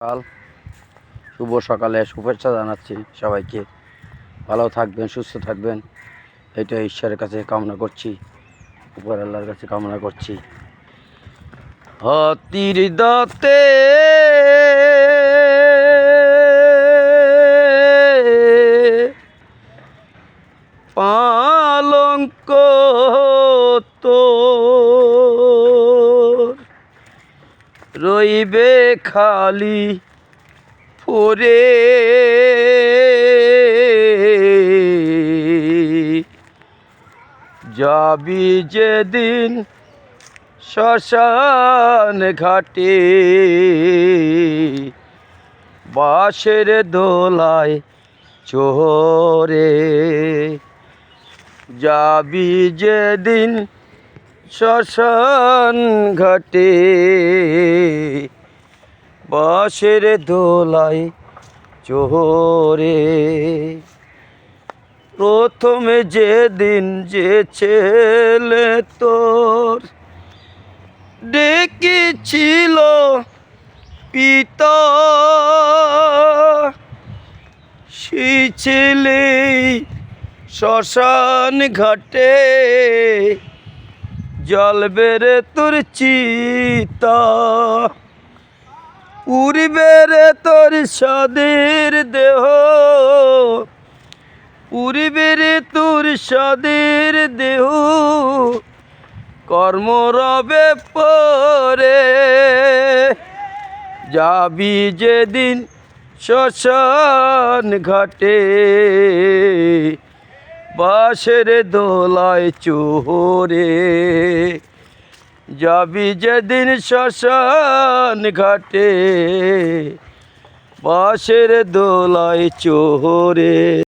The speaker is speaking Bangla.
কাল শুভ সকালে শুভেচ্ছা জানাচ্ছি সবাইকে। ভালো থাকবেন, সুস্থ থাকবেন, এটা ঈশ্বরের কাছে কামনা করছি, উপর আল্লাহর কাছে কামনা করছি। হাতির দাঁতে পালঙ্ক তো রইবে খালি পরে, যাবি যেদিন শ্মশান ঘাটে, বাঁশের দোলায় চোরে। যাবি যেদিন শ্মশান ঘাটে, বাঁশের দোলায় চোরে। প্রথমে যেদিন যে ছেলে তোর ডেকেছিল পিতা, সেই ছেলে শ্মশান ঘাটে জ্বলবে রে তোর চিতা। পুড়বে রে তোর স্বাদের দেহ, পুড়বে রে তোর স্বাদের দেহ, কর্ম রবে পরে। যাবি যেদিন শ্মশান ঘাটে, বাঁশের দোলায় চোরে। যাবি যেদিন শ্মশান ঘাটে, বাঁশের দোলায় চোরে।